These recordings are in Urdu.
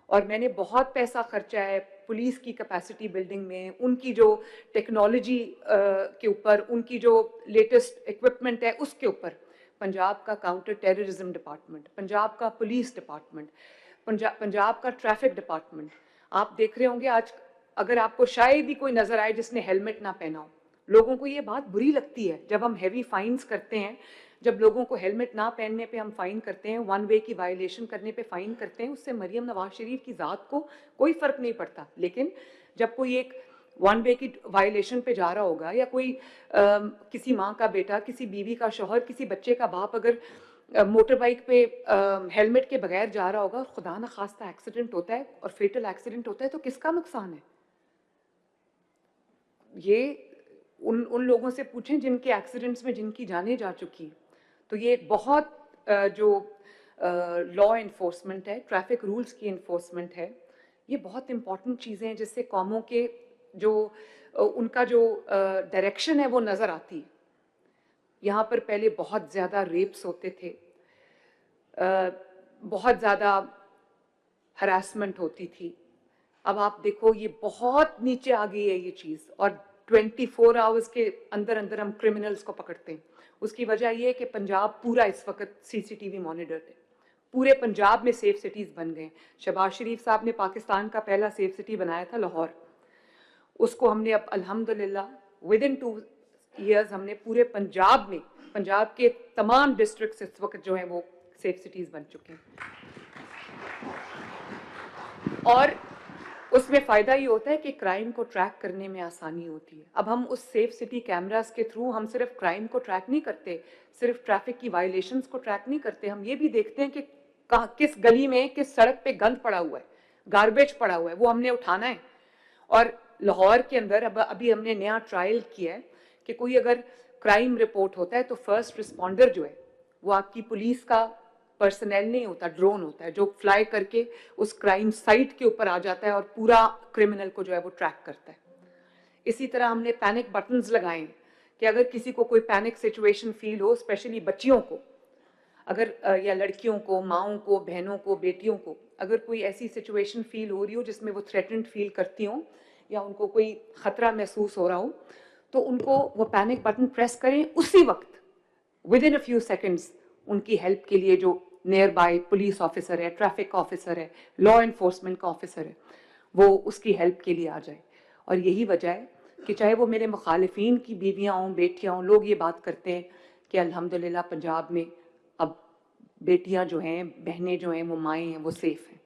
اور میں نے بہت پیسہ خرچا ہے پولیس کی کیپیسٹی بلڈنگ میں، ان کی جو ٹیکنالوجی کے اوپر، ان کی جو لیٹسٹ اکوپمنٹ ہے اس کے اوپر. پنجاب کا کاؤنٹر ٹیررزم ڈپارٹمنٹ، پنجاب کا پولیس ڈپارٹمنٹ، پنجاب کا ٹریفک ڈپارٹمنٹ. آپ دیکھ رہے ہوں گے آج اگر آپ کو شاید ہی کوئی نظر آئے جس نے ہیلمٹ نہ پہنا ہو. لوگوں کو یہ بات بری لگتی ہے جب ہم ہیوی فائنز کرتے ہیں، جب لوگوں کو ہیلمٹ نہ پہننے پہ ہم فائن کرتے ہیں، ون وے کی وائلیشن کرنے پہ فائن کرتے ہیں. اس سے مریم نواز شریف کی ذات کو کوئی فرق نہیں پڑتا. لیکن جب کوئی ایک ون وے کی وائلیشن پہ جا رہا ہوگا، یا کوئی کسی ماں کا بیٹا، کسی بیوی کا شوہر، کسی بچے کا باپ اگر موٹر بائک پہ ہیلمٹ کے بغیر جا رہا ہوگا، خدا نخواستہ ایکسیڈنٹ ہوتا ہے اور فیٹل ایکسیڈنٹ ہوتا ہے، تو کس کا نقصان ہے؟ یہ ان لوگوں سے پوچھیں جن کے ایکسیڈنٹس میں جن کی جانیں جا چکی. تو یہ ایک بہت جو لا انفورسمنٹ ہے، ٹریفک رولز کی انفورسمنٹ ہے، یہ بہت امپورٹنٹ چیزیں ہیں جس سے قوموں کے جو ان کا جو ڈائریکشن ہے وہ نظر آتی. یہاں پر پہلے بہت زیادہ ریپس ہوتے تھے، بہت زیادہ ہراسمنٹ ہوتی تھی. اب آپ دیکھو یہ بہت نیچے آ گئی ہے یہ چیز، اور 24 آورز کے اندر اندر ہم کرمنلز کو پکڑتے ہیں. اس کی وجہ یہ ہے کہ پنجاب پورا اس وقت سی سی ٹی وی مانیٹرڈ ہے. پورے پنجاب میں سیف سٹیز بن گئے. شہباز شریف صاحب نے پاکستان کا پہلا سیف سٹی بنایا تھا لاہور. اس کو ہم نے اب الحمدللہ ود ان 2 ایئرز ہم نے پورے پنجاب میں، پنجاب کے تمام ڈسٹرکٹس اس وقت جو ہیں وہ سیف سٹیز بن چکے ہیں. اور اس میں فائدہ یہ ہوتا ہے کہ کرائم کو ٹریک کرنے میں آسانی ہوتی ہے. اب ہم اس سیف سٹی کیمراز کے تھرو ہم صرف کرائم کو ٹریک نہیں کرتے، صرف ٹریفک کی وائلیشنز کو ٹریک نہیں کرتے، ہم یہ بھی دیکھتے ہیں کہ کس گلی میں کس سڑک پہ گند پڑا ہوا ہے، گاربیج پڑا ہوا ہے، وہ ہم نے اٹھانا ہے. اور لاہور کے اندر ابھی ہم نے نیا ٹرائل کیا ہے کہ کوئی اگر کرائم رپورٹ ہوتا ہے تو فرسٹ رسپونڈر جو ہے وہ آپ کی پولیس کا پرسنل نہیں ہوتا، ڈرون ہوتا ہے جو فلائی کر کے اس کرائم سائٹ کے اوپر آ جاتا ہے اور پورا کرمنل کو جو ہے وہ ٹریک کرتا ہے. اسی طرح ہم نے پینک بٹنز لگائے ہیں کہ اگر کسی کو کوئی پینک سچویشن فیل ہو، اسپیشلی بچیوں کو، اگر یا لڑکیوں کو، ماؤں کو، بہنوں کو، بیٹیوں کو، اگر کوئی ایسی سچویشن فیل ہو رہی ہو جس میں وہ تھریٹنڈ فیل کرتی ہوں یا ان کو کوئی خطرہ محسوس ہو رہا ہو، تو ان کو وہ پینک بٹن پریس کریں اسی وقت، with in a few seconds ان کی ہیلپ کے لیے جو نیئر بائی پولیس آفیسر ہے، ٹریفک آفیسر ہے، لا انفورسمنٹ کا آفیسر ہے، وہ اس کی ہیلپ کے لیے آ جائے. اور یہی وجہ ہے کہ چاہے وہ میرے مخالفین کی بیویاں ہوں، بیٹیاں ہوں، لوگ یہ بات کرتے ہیں کہ الحمدللہ پنجاب میں اب بیٹیاں جو ہیں، بہنیں جو ہیں، وہ مائیں ہیں، وہ سیف ہیں.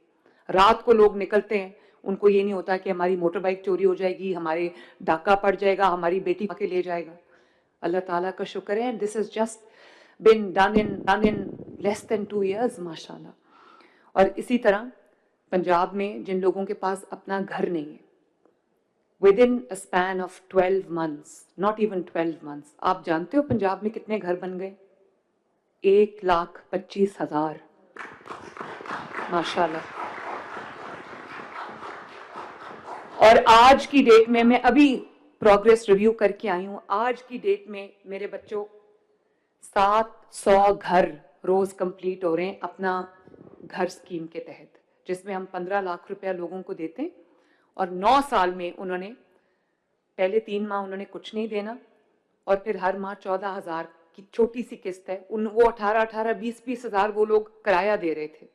رات کو لوگ نکلتے ہیں، ان کو یہ نہیں ہوتا کہ ہماری موٹر بائک چوری ہو جائے گی، ہمارے ڈاکہ پڑ جائے گا، ہماری بیٹی کے لے جائے گا. اللہ تعالیٰ کا شکر ہے. This is just been done in less than 2 years ماشاء اللہ. اور اسی طرح پنجاب میں جن لوگوں کے پاس اپنا گھر نہیں ہے، within a span of 12 months, not even 12 months، آپ جانتے ہو پنجاب میں کتنے گھر بن گئے؟ 1,25,000 ماشاء اللہ. اور آج کی ڈیٹ میں ابھی پروگریس ریویو کر کے آئی ہوں، آج کی ڈیٹ میں میرے بچوں 700 گھر روز کمپلیٹ ہو رہے ہیں اپنا گھر اسکیم کے تحت، جس میں ہم 15 لاکھ روپیہ لوگوں کو دیتے ہیں. اور 9 سال میں انہوں نے پہلے 3 ماہ انہوں نے کچھ نہیں دینا، اور پھر ہر ماہ 14,000 کی چھوٹی سی قسط ہے. وہ 18,18 20 ہزار وہ لوگ کرایہ دے رہے تھے،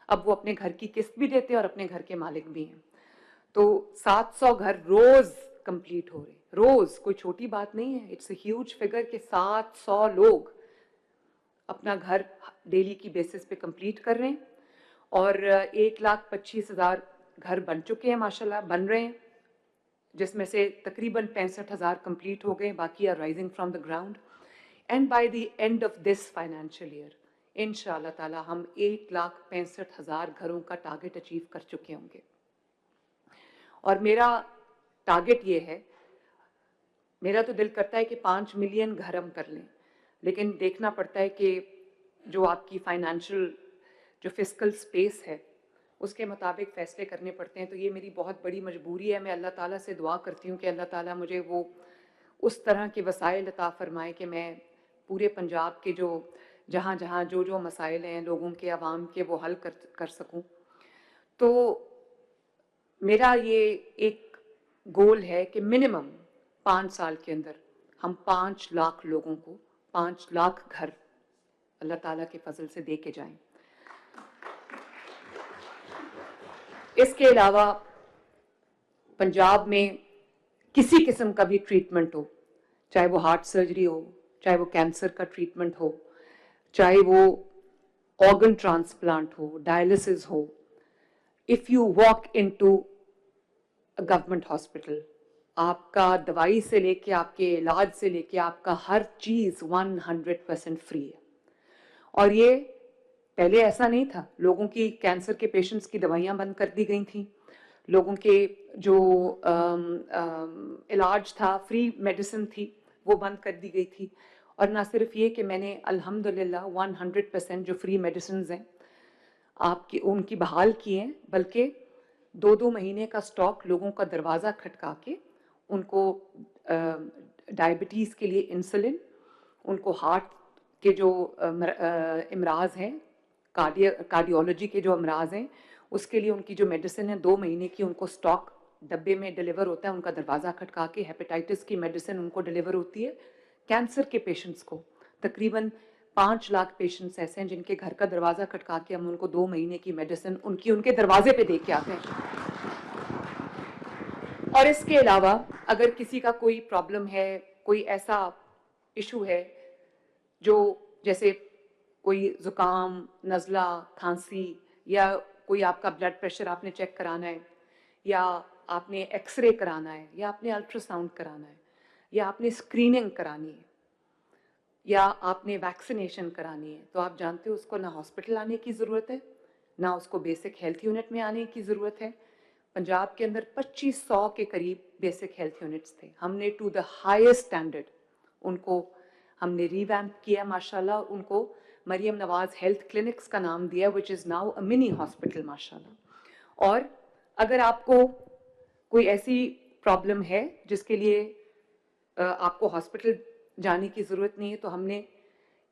اب وہ اپنے گھر کی قسط بھی دیتے ہیں اور اپنے گھر کے مالک بھی ہیں. تو 700 گھر روز کمپلیٹ ہو رہے ہیں، روز. کوئی چھوٹی بات نہیں ہے، اٹس اے ہیوج فگر کہ 700 لوگ اپنا گھر ڈیلی کی بیسس پہ کمپلیٹ کر رہے ہیں. اور 1,25,000 گھر بن چکے ہیں ماشاءاللہ، بن رہے ہیں، جس میں سے تقریباً 65,000 کمپلیٹ ہو گئے، باقی are rising from the ground. And by the end of this financial year ان شاء اللہ تعالیٰ ہم 1,65,000 گھروں کا ٹارگٹ اچیو کر چکے ہوں گے. اور میرا ٹارگٹ یہ ہے، میرا تو دل کرتا ہے کہ 5 ملین گھر ہم کر لیں، لیکن دیکھنا پڑتا ہے کہ جو آپ کی فائنینشیل جو فسکل سپیس ہے اس کے مطابق فیصلے کرنے پڑتے ہیں. تو یہ میری بہت بڑی مجبوری ہے. میں اللہ تعالیٰ سے دعا کرتی ہوں کہ اللہ تعالیٰ مجھے وہ اس طرح کے وسائل عطا فرمائے کہ میں پورے پنجاب کے جو جہاں جو مسائل ہیں لوگوں کے، عوام کے، وہ حل کر سکوں. تو میرا یہ ایک گول ہے کہ منیمم 5 سال کے اندر ہم 5 لاکھ لوگوں کو 5 لاکھ گھر اللہ تعالیٰ کے فضل سے دے کے جائیں. اس کے علاوہ پنجاب میں کسی قسم کا بھی ٹریٹمنٹ ہو, چاہے وہ ہارٹ سرجری ہو, چاہے وہ کینسر کا ٹریٹمنٹ ہو, چاہے وہ organ transplant who, dialysis who, if you walk into a government hospital, آپ کا دوائی سے لے کے آپ کے علاج سے لے کے آپ کا ہر چیز 100% فری ہے. اور یہ پہلے ایسا نہیں تھا. لوگوں کی کینسر کے پیشنٹس کی دوائیاں بند کر دی گئی تھیں, لوگوں کے جو علاج تھا, فری میڈیسن تھی, وہ بند کر دی گئی تھی. اور نہ صرف یہ کہ میں نے الحمدللہ 100% جو فری میڈیسنز ہیں آپ کی ان کی بحال کی ہیں, بلکہ 2 مہینے کا سٹاک لوگوں کا دروازہ کھٹکا کے ان کو ڈائبٹیز کے لیے انسولن, ان کو ہارٹ کے جو امراض ہیں, کارڈیولوجی کے جو امراض ہیں, اس کے لیے ان کی جو میڈیسن ہے 2 مہینے کی ان کو سٹاک ڈبے میں ڈیلیور ہوتا ہے, ان کا دروازہ کھٹکا کے. ہیپیٹائٹس کی میڈیسن ان کو ڈیلیور ہوتی ہے. کینسر کے پیشنٹس کو تقریباً 5 لاکھ پیشنٹس ایسے ہیں جن کے گھر کا دروازہ کھٹکا کے ہم ان کو 2 مہینے کی میڈیسن ان کے دروازے پہ دے کے آتے ہیں. اور اس کے علاوہ اگر کسی کا کوئی پرابلم ہے, کوئی ایسا ایشو ہے جو جیسے کوئی زکام, نزلہ, کھانسی, یا کوئی آپ کا بلڈ پریشر آپ نے چیک کرانا ہے, یا آپ نے ایکس رے کرانا ہے, یا آپ نے الٹرا ساؤنڈ کرانا ہے, یا آپ نے اسکریننگ کرانی ہے, یا آپ نے ویکسینیشن کرانی ہے, تو آپ جانتے ہو اس کو نہ ہاسپٹل آنے کی ضرورت ہے, نہ اس کو بیسک ہیلتھ یونٹ میں آنے کی ضرورت ہے. پنجاب کے اندر 2500 کے قریب بیسک ہیلتھ یونٹس تھے. ہم نے ٹو دا ہائیسٹ اسٹینڈرڈ ان کو ہم نے ریویمپ کیا ماشاءاللہ. ان کو مریم نواز ہیلتھ کلینکس کا نام دیا, وچ is now a money hospital ماشاءاللہ. اور اگر آپ کو کوئی ایسی پرابلم ہے جس کے لیے آپ کو ہاسپٹل جانے کی ضرورت نہیں ہے, تو ہم نے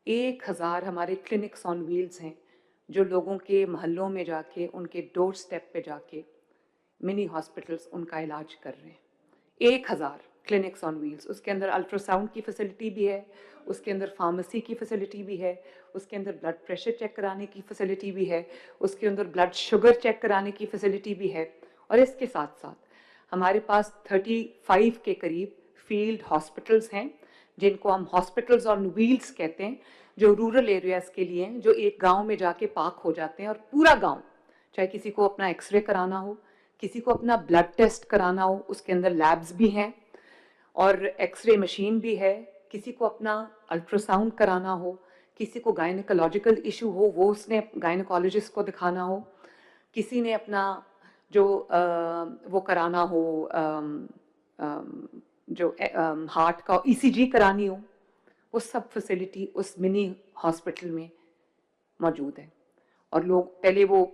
1000 ہمارے کلینکس آن ویلز ہیں جو لوگوں کے محلوں میں جا کے, ان کے ڈور سٹیپ پہ جا کے منی ہاسپٹلس ان کا علاج کر رہے ہیں. 1000 کلینکس آن ویلز. اس کے اندر الٹرا ساؤنڈ کی فیسلٹی بھی ہے, اس کے اندر فارمیسی کی فیسلٹی بھی ہے, اس کے اندر بلڈ پریشر چیک کرانے کی فیسلٹی بھی ہے, اس کے اندر بلڈ شوگر چیک کرانے کی فیسلٹی بھی ہے. اور اس کے ساتھ ساتھ ہمارے پاس 35 کے قریب فیلڈ ہاسپٹلس ہیں جن کو ہم ہاسپٹلز آن ویلز کہتے ہیں, جو رورل ایریاز کے لیے ہیں, جو ایک گاؤں میں جا کے پارک ہو جاتے ہیں. اور پورا گاؤں, چاہے کسی کو اپنا ایکس رے کرانا ہو, کسی کو اپنا بلڈ ٹیسٹ کرانا ہو, اس کے اندر لیبز بھی ہیں اور ایکس رے مشین بھی ہے, کسی کو اپنا الٹرا ساؤنڈ کرانا ہو, کسی کو گائنیکولوجیکل ایشو ہو, وہ اس نے گائنیکولوجسٹ کو دکھانا ہو, کسی نے اپنا جو وہ کرانا ہو, جو ہارٹ کا ECG کرانی ہو, وہ سب فیسلٹی اس منی ہاسپٹل میں موجود ہے. اور لوگ پہلے وہ